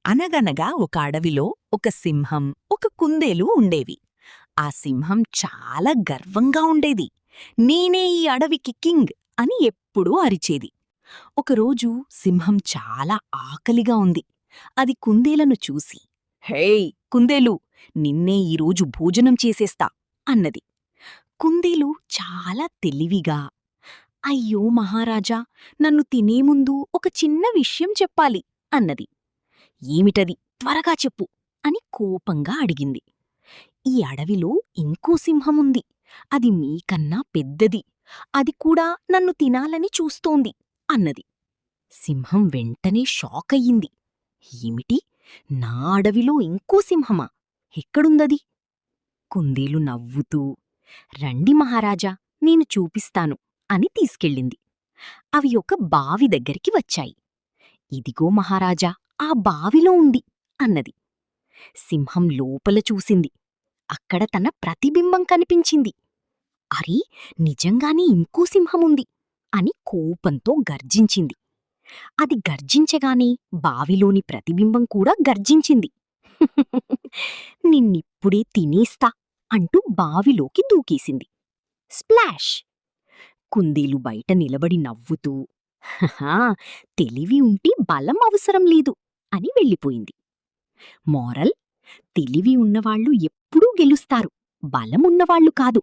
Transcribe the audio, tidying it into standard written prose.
అనగనగా ఒక అడవిలో ఒక సింహం ఒక కుందేలు ఉండేవి. ఆ సింహం చాలా గర్వంగా ఉండేది. నేనే ఈ అడవికి కింగ్ అని ఎప్పుడూ అరిచేది. ఒకరోజు సింహం చాలా ఆకలిగా ఉంది. అది కుందేలను చూసి, హేయ్ కుందేలు, నిన్నే ఈరోజు భోజనం చేసేస్తా అన్నది. కుందేలు చాలా తెలివిగా, అయ్యో మహారాజా, నన్ను తినే ముందు ఒక చిన్న విషయం చెప్పాలి అన్నది. ఏమిటది, త్వరగా చెప్పు అని కోపంగా అడిగింది. ఈ అడవిలో ఇంకో సింహముంది. అది మీకన్నా పెద్దది. అది కూడా నన్ను తినాలని చూస్తోంది అన్నది. సింహం వెంటనే షాకయ్యింది. ఏమిటి, నా అడవిలో ఇంకో సింహమా? ఎక్కడుందది? కుందేలు నవ్వుతూ, రండి మహారాజా, నేను చూపిస్తాను అని తీసుకెళ్ళింది. అవి ఒక బావి దగ్గరికి వచ్చాయి. ఇదిగో మహారాజా, ఆ బావిలో ఉంది అన్నది. సింహం లోపల చూసింది. అక్కడ తన ప్రతిబింబం కనిపించింది. అరే, నిజంగానే ఇంకో సింహముంది అని కోపంతో గర్జించింది. అది గర్జించగానే బావిలోని ప్రతిబింబం కూడా గర్జించింది. నిన్నిప్పుడే తినేస్తా అంటూ బావిలోకి దూకేసింది. స్ప్లాష్! కుందేలు బయట నిలబడి నవ్వుతూ, హహా, తెలివి ఉంటే బలం అవసరం లేదు అని వెళ్ళిపోయింది. మోరల్: తెలివి ఉన్నవాళ్ళు ఎప్పుడూ గెలుస్తారు, బలమున్నవాళ్ళు కాదు.